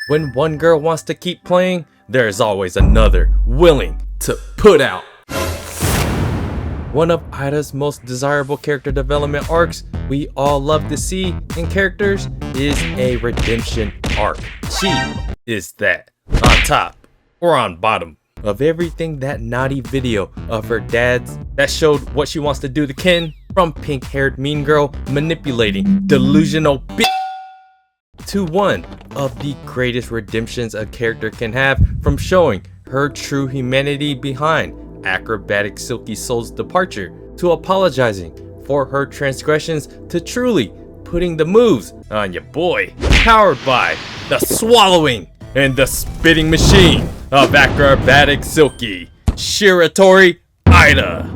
When one girl wants to keep playing, there's always another willing to put out. One of Aira's most desirable character development arcs we all love to see in characters is a redemption arc. She is that, on top or on bottom of everything. That naughty video of her dad's that showed what she wants to do to Ken, from pink-haired mean girl manipulating delusional bitch to one of the greatest redemptions a character can have, from showing her true humanity behind acrobatic Silky Soul's departure, to apologizing for her transgressions, to truly putting the moves on your boy. Powered by the swallowing and the spitting machine of acrobatic Silky Shiratori Aira.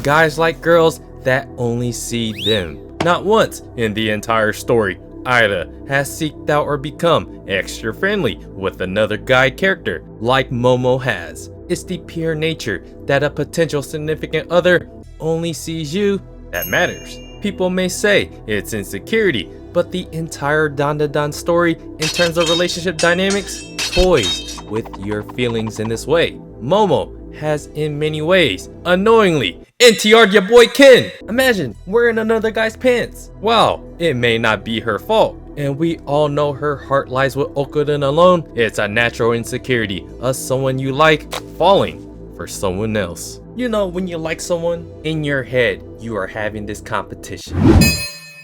Guys like girls that only see them. Not once in the entire story, Aira has seeked out or become extra friendly with another guy character like Momo has. It's the pure nature that a potential significant other only sees you that matters. People may say it's insecurity, but the entire Dandadan story in terms of relationship dynamics toys with your feelings in this way. Momo has in many ways unknowingly NTR'd your boy Ken. Imagine wearing another guy's pants. Wow, it may not be her fault, and we all know her heart lies with OKARUN alone. It's a natural insecurity of someone you like falling for someone else. You know, when you like someone, in your head you are having this competition.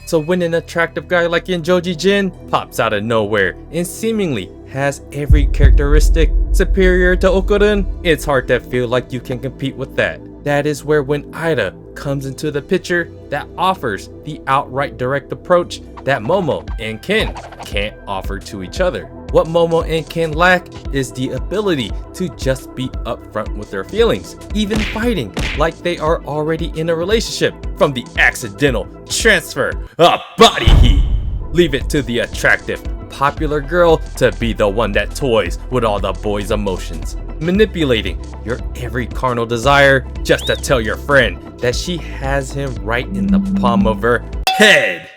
So when an attractive guy like Joji Jin pops out of nowhere and seemingly has every characteristic superior to OKARUN, it's hard to feel like you can compete with that. That is where when Aira comes into the picture, that offers the outright direct approach that Momo and Ken can't offer to each other. What Momo and Ken lack is the ability to just be upfront with their feelings, even fighting like they are already in a relationship, from the accidental transfer of body heat. Leave it to the attractive, popular girl to be the one that toys with all the boys' emotions, manipulating your every carnal desire just to tell your friend that she has him right in the palm of her head.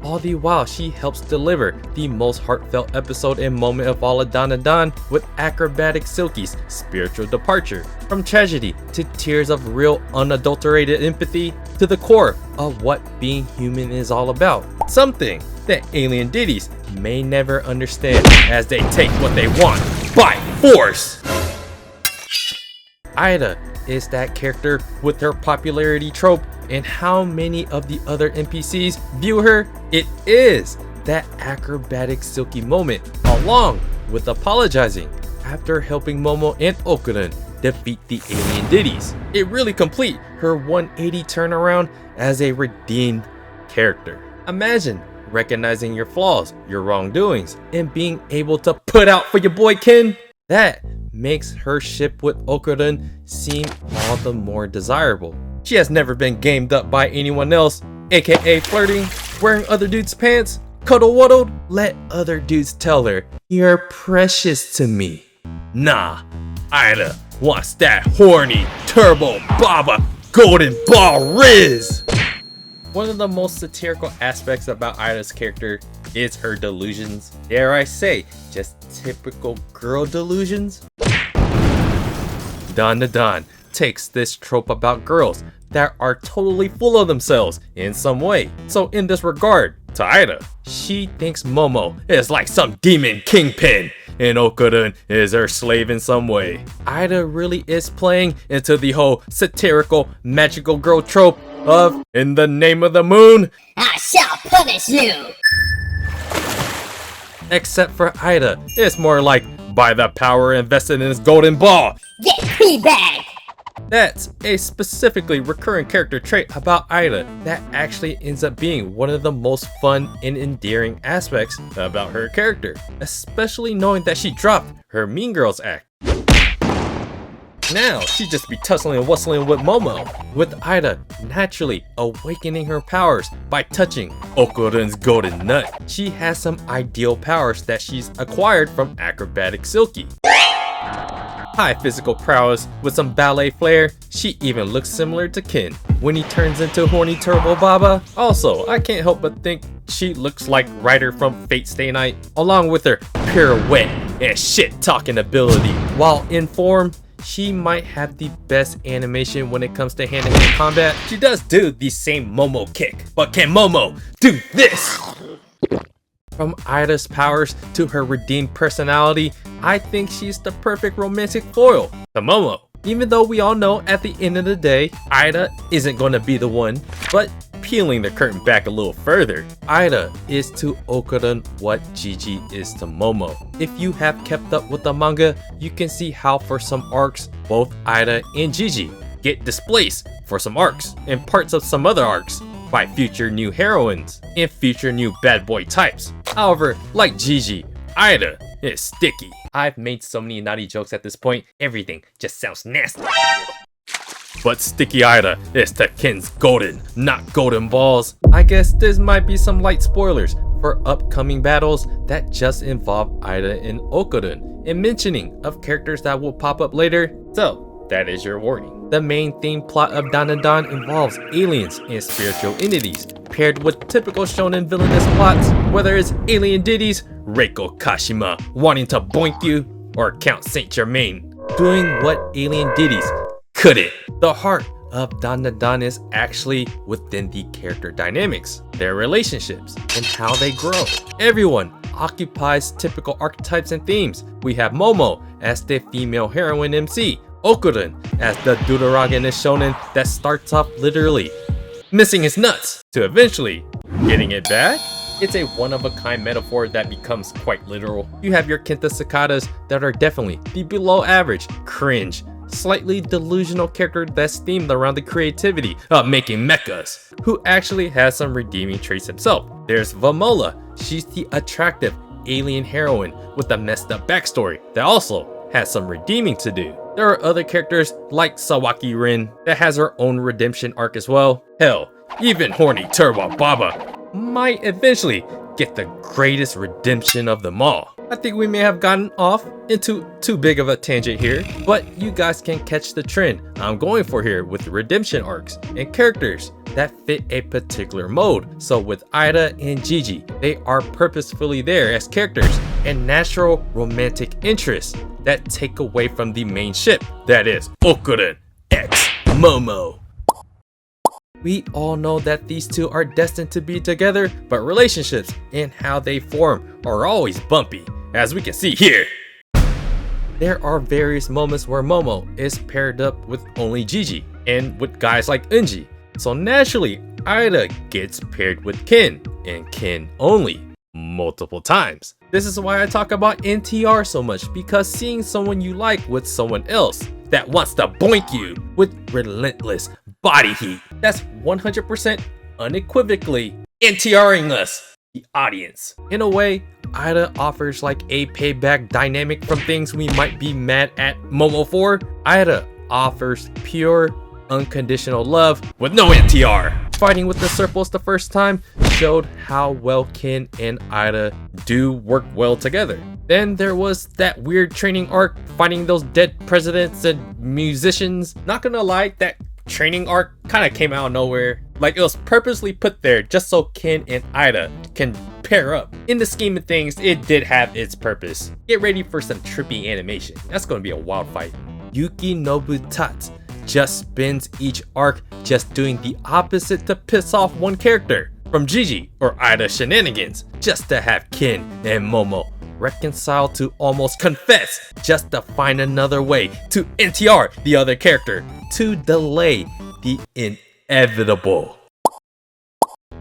All the while, she helps deliver the most heartfelt episode and moment of all of Dandadan with acrobatic Silky's spiritual departure. From tragedy to tears of real unadulterated empathy, to the core of what being human is all about. Something that alien deities may never understand, as they take what they want by force. Aira is that character with her popularity trope, and how many of the other NPCs view her. It is that acrobatic Silky moment, along with apologizing after helping Momo and OKARUN defeat the alien deities. It really complete her 180 turnaround as a redeemed character. Imagine recognizing your flaws, your wrongdoings, and being able to put out for your boy Ken. That makes her ship with OKARUN seem all the more desirable. She has never been gamed up by anyone else, aka flirting, wearing other dudes' pants, cuddle-waddled. Let other dudes tell her, "You're precious to me." Nah, Aira wants that horny turbo baba golden ball riz. One of the most satirical aspects about Aira's character is her delusions. Dare I say, just typical girl delusions? Dandadan takes this trope about girls that are totally full of themselves in some way. So in this regard, to Aira, she thinks Momo is like some demon kingpin, and OKARUN is her slave in some way. Aira really is playing into the whole satirical magical girl trope of, in the name of the moon, I shall punish you. Except for Aira, it's more like, by the power invested in this golden ball, Get teabagged. That's a specifically recurring character trait about Aira that actually ends up being one of the most fun and endearing aspects about her character, especially knowing that she dropped her Mean Girls act. Now she just be tussling and wustling with Momo, with Aira naturally awakening her powers by touching OKARUN's golden nut. She has some ideal powers that she's acquired from acrobatic Silky. High physical prowess with some ballet flair, she even looks similar to Ken when he turns into horny Turbo Baba. Also, I can't help but think she looks like Ryder from Fate Stay Night, along with her pirouette and shit talking ability. While in form, she might have the best animation when it comes to hand-to-hand combat. She does do the same Momo kick, but can Momo do this? From Aira's powers to her redeemed personality, I think she's the perfect romantic foil to Momo. Even though we all know at the end of the day, Aira isn't going to be the one, but peeling the curtain back a little further, Aira is to OKARUN what Jiji is to Momo. If you have kept up with the manga, you can see how for some arcs, both Aira and Jiji get displaced for some arcs and parts of some other arcs by future new heroines and future new bad boy types. However, like Jiji, Aira is sticky. I've made so many naughty jokes at this point, everything just sounds nasty. But Sticky Aira is to Ken's golden, not golden balls. I guess this might be some light spoilers for upcoming battles that just involve Aira and OKARUN, and mentioning of characters that will pop up later. So that is your warning. The main theme plot of Dandadan involves aliens and spiritual entities, paired with typical shonen villainous plots, whether it's alien ditties, Reiko Kashima wanting to boink you, or Count Saint Germain doing what alien ditties couldn't. The heart of Dandadan is actually within the character dynamics, their relationships, and how they grow. Everyone occupies typical archetypes and themes. We have Momo as the female heroine MC, OKARUN as the deuteragonist shonen that starts off literally missing his nuts to eventually getting it back. It's a one-of-a-kind metaphor that becomes quite literal. You have your Kenta Cicadas that are definitely the below average, cringe, slightly delusional character that's themed around the creativity of making mechas, who actually has some redeeming traits himself. There's Vamola, she's the attractive alien heroine with a messed up backstory that also has some redeeming to do. There are other characters like Sawaki Rin that has her own redemption arc as well. Hell, even horny Turbo Baba might eventually get the greatest redemption of them all. I think we may have gotten off into too big of a tangent here, but you guys can catch the trend I'm going for here with redemption arcs and characters that fit a particular mode. So with Aira and Jiji, they are purposefully there as characters and natural romantic interests that take away from the main ship, that is OKARUN x Momo. We all know that these two are destined to be together, but relationships and how they form are always bumpy, as we can see here. There are various moments where Momo is paired up with only Jiji and with guys like Unji. So naturally, Aira gets paired with Ken and Ken only multiple times. This is why I talk about NTR so much, because seeing someone you like with someone else that wants to boink you with relentless body heat, that's 100% unequivocally NTRing us, the audience. In a way, Aira offers like a payback dynamic from things we might be mad at Momo for. Aira offers pure, unconditional love with no NTR. Fighting with the Serpos the first time showed how well Ken and Aira do work well together. Then there was that weird training arc fighting those dead presidents and musicians. Not gonna lie, that training arc kind of came out of nowhere. Like, it was purposely put there just so Ken and Aira can pair up. In the scheme of things, it did have its purpose. Get ready for some trippy animation. That's gonna be a wild fight. Yuki Nobutatsu just spends each arc just doing the opposite to piss off one character from Jiji or Aira shenanigans, just to have Ken and Momo reconcile to almost confess, just to find another way to NTR the other character, to delay the inevitable.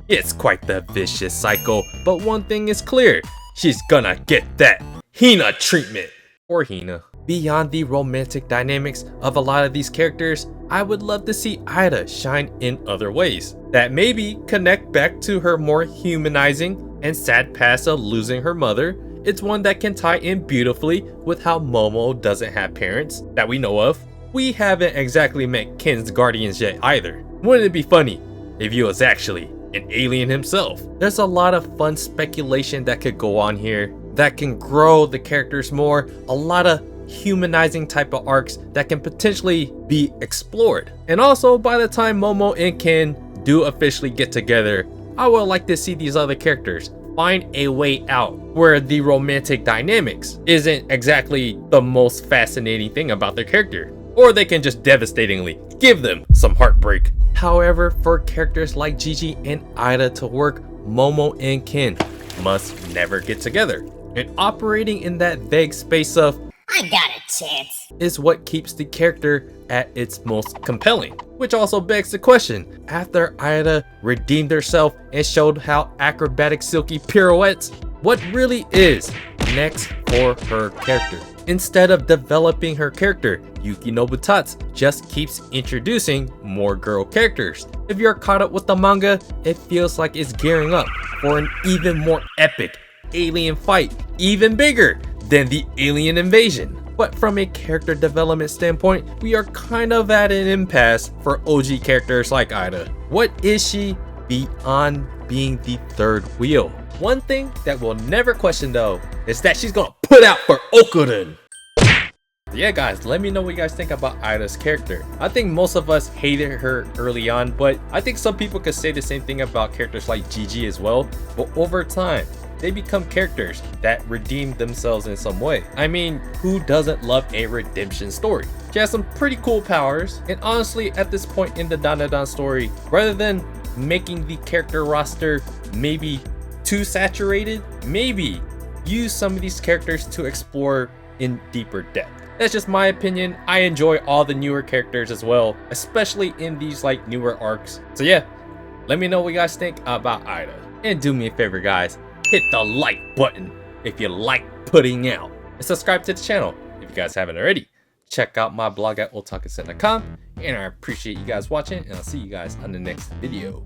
It's quite the vicious cycle, but one thing is clear, she's gonna get that Hina treatment. Or Hina. Beyond the romantic dynamics of a lot of these characters, I would love to see Aira shine in other ways that maybe connect back to her more humanizing and sad past of losing her mother. It's one that can tie in beautifully with how Momo doesn't have parents that we know of. We haven't exactly met Ken's guardians yet either. Wouldn't it be funny if he was actually an alien himself? There's a lot of fun speculation that could go on here that can grow the characters more, a lot of humanizing type of arcs that can potentially be explored. And also, by the time Momo and Ken do officially get together, I would like to see these other characters find a way out where the romantic dynamics isn't exactly the most fascinating thing about their character, or they can just devastatingly give them some heartbreak. However, for characters like Jiji and Aira to work, Momo and Ken must never get together. And operating in that vague space of I got a chance is what keeps the character at its most compelling. Which also begs the question, after Aira redeemed herself and showed how acrobatic silky pirouettes, what really is next for her character? Instead of developing her character, Yuki Nobutatsu just keeps introducing more girl characters. If you're caught up with the manga, it feels like it's gearing up for an even more epic alien fight, even bigger than the alien invasion. But from a character development standpoint, we are kind of at an impasse for OG characters like Aira. What is she beyond being the third wheel? One thing that we'll never question though is that she's gonna put out for OKARUN. Yeah guys, let me know what you guys think about Aira's character. I think most of us hated her early on, but I think some people could say the same thing about characters like Jiji as well. But over time, they become characters that redeem themselves in some way. I mean, who doesn't love a redemption story? She has some pretty cool powers, and honestly, at this point in the Dandadan story, rather than making the character roster maybe too saturated, maybe use some of these characters to explore in deeper depth. That's just my opinion. I enjoy all the newer characters as well, especially in these like newer arcs. So yeah, let me know what you guys think about Aira. And do me a favor guys, hit the like button if you like putting out. And subscribe to the channel if you guys haven't already. Check out my blog at otakusen.com. And I appreciate you guys watching, and I'll see you guys on the next video.